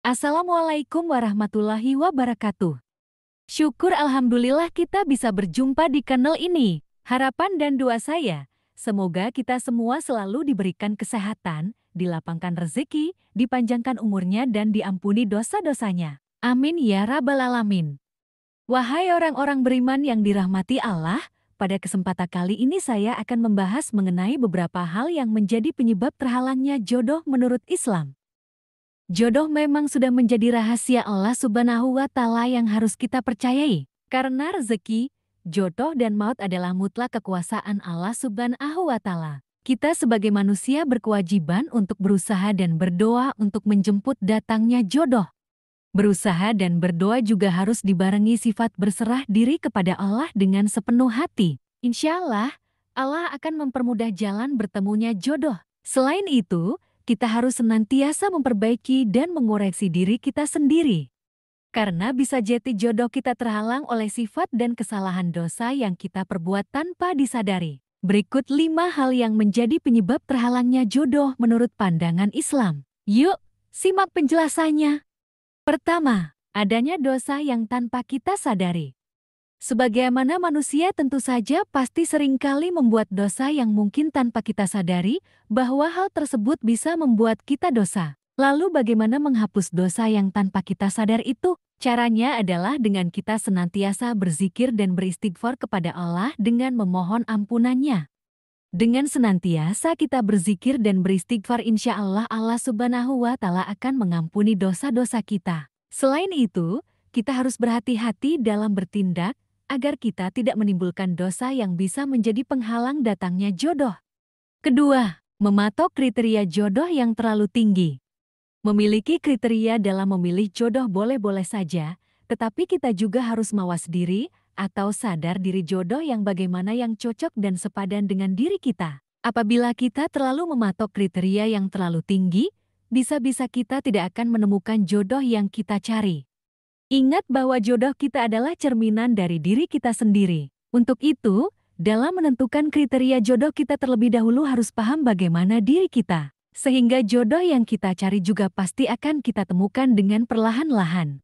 Assalamualaikum warahmatullahi wabarakatuh. Syukur alhamdulillah kita bisa berjumpa di kanal ini. Harapan dan doa saya, semoga kita semua selalu diberikan kesehatan, dilapangkan rezeki, dipanjangkan umurnya dan diampuni dosa-dosanya. Amin ya rabbal alamin. Wahai orang-orang beriman yang dirahmati Allah, pada kesempatan kali ini saya akan membahas mengenai beberapa hal yang menjadi penyebab terhalangnya jodoh menurut Islam. Jodoh memang sudah menjadi rahasia Allah Subhanahu wa Ta'ala yang harus kita percayai. Karena rezeki, jodoh, dan maut adalah mutlak kekuasaan Allah Subhanahu wa Ta'ala. Kita sebagai manusia berkewajiban untuk berusaha dan berdoa untuk menjemput datangnya jodoh. Berusaha dan berdoa juga harus dibarengi sifat berserah diri kepada Allah dengan sepenuh hati. Insya Allah, Allah akan mempermudah jalan bertemunya jodoh. Selain itu, kita harus senantiasa memperbaiki dan mengoreksi diri kita sendiri. Karena bisa jadi jodoh kita terhalang oleh sifat dan kesalahan dosa yang kita perbuat tanpa disadari. Berikut 5 hal yang menjadi penyebab terhalangnya jodoh menurut pandangan Islam. Yuk, simak penjelasannya. Pertama, adanya dosa yang tanpa kita sadari. Sebagaimana manusia tentu saja pasti seringkali membuat dosa yang mungkin tanpa kita sadari bahwa hal tersebut bisa membuat kita dosa. Lalu bagaimana menghapus dosa yang tanpa kita sadar itu? Caranya adalah dengan kita senantiasa berzikir dan beristighfar kepada Allah dengan memohon ampunannya. Dengan senantiasa kita berzikir dan beristighfar, insya Allah Allah Subhanahu wa Ta'ala akan mengampuni dosa-dosa kita. Selain itu, kita harus berhati-hati dalam bertindak agar kita tidak menimbulkan dosa yang bisa menjadi penghalang datangnya jodoh. Kedua, mematok kriteria jodoh yang terlalu tinggi. Memiliki kriteria dalam memilih jodoh boleh-boleh saja, tetapi kita juga harus mawas diri atau sadar diri jodoh yang bagaimana yang cocok dan sepadan dengan diri kita. Apabila kita terlalu mematok kriteria yang terlalu tinggi, bisa-bisa kita tidak akan menemukan jodoh yang kita cari. Ingat bahwa jodoh kita adalah cerminan dari diri kita sendiri. Untuk itu, dalam menentukan kriteria jodoh kita terlebih dahulu harus paham bagaimana diri kita. Sehingga jodoh yang kita cari juga pasti akan kita temukan dengan perlahan-lahan.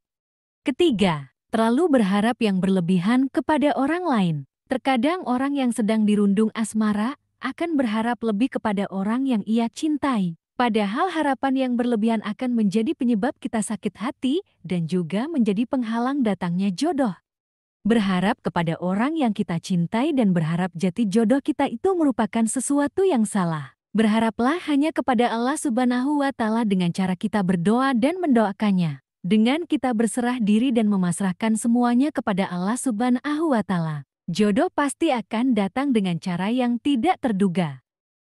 Ketiga, terlalu berharap yang berlebihan kepada orang lain. Terkadang orang yang sedang dirundung asmara akan berharap lebih kepada orang yang ia cintai. Padahal harapan yang berlebihan akan menjadi penyebab kita sakit hati dan juga menjadi penghalang datangnya jodoh. Berharap kepada orang yang kita cintai dan berharap jati jodoh kita itu merupakan sesuatu yang salah. Berharaplah hanya kepada Allah Subhanahu wa Ta'ala dengan cara kita berdoa dan mendoakannya. Dengan kita berserah diri dan memasrahkan semuanya kepada Allah Subhanahu wa Ta'ala, jodoh pasti akan datang dengan cara yang tidak terduga.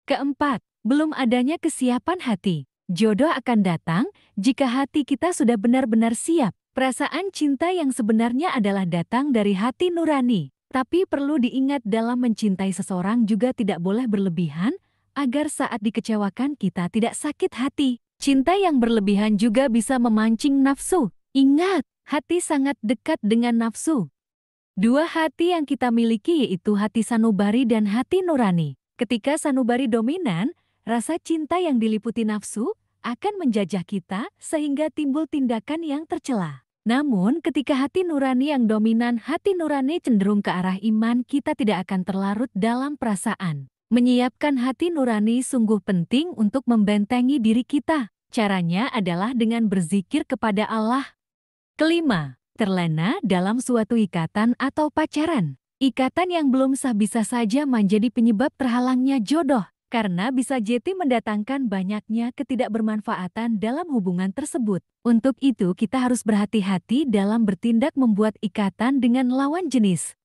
Keempat, belum adanya kesiapan hati. Jodoh akan datang jika hati kita sudah benar-benar siap. Perasaan cinta yang sebenarnya adalah datang dari hati nurani. Tapi perlu diingat dalam mencintai seseorang juga tidak boleh berlebihan, agar saat dikecewakan kita tidak sakit hati. Cinta yang berlebihan juga bisa memancing nafsu. Ingat, hati sangat dekat dengan nafsu. 2 hati yang kita miliki yaitu hati sanubari dan hati nurani. Ketika sanubari dominan, rasa cinta yang diliputi nafsu akan menjajah kita sehingga timbul tindakan yang tercela. Namun ketika hati nurani yang dominan, hati nurani cenderung ke arah iman, kita tidak akan terlarut dalam perasaan. Menyiapkan hati nurani sungguh penting untuk membentengi diri kita. Caranya adalah dengan berzikir kepada Allah. Kelima, terlena dalam suatu ikatan atau pacaran. Ikatan yang belum sah bisa saja menjadi penyebab terhalangnya jodoh, karena bisa jadi mendatangkan banyaknya ketidakbermanfaatan dalam hubungan tersebut. Untuk itu kita harus berhati-hati dalam bertindak membuat ikatan dengan lawan jenis.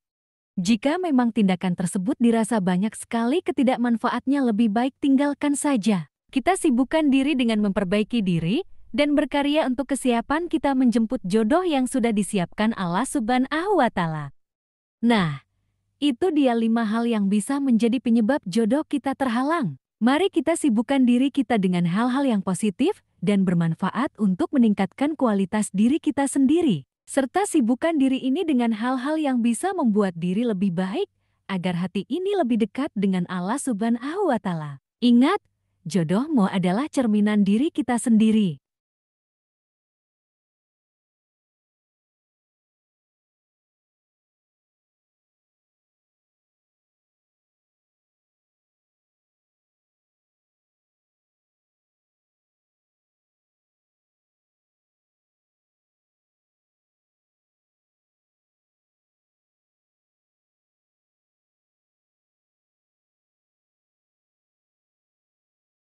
Jika memang tindakan tersebut dirasa banyak sekali ketidakmanfaatnya, lebih baik tinggalkan saja. Kita sibukkan diri dengan memperbaiki diri dan berkarya untuk kesiapan kita menjemput jodoh yang sudah disiapkan Allah Subhanahu wa Ta'ala. Nah, itu dia 5 hal yang bisa menjadi penyebab jodoh kita terhalang. Mari kita sibukkan diri kita dengan hal-hal yang positif dan bermanfaat untuk meningkatkan kualitas diri kita sendiri. Serta sibukkan diri ini dengan hal-hal yang bisa membuat diri lebih baik, agar hati ini lebih dekat dengan Allah Subhanahu wa Ta'ala. Ingat, jodohmu adalah cerminan diri kita sendiri.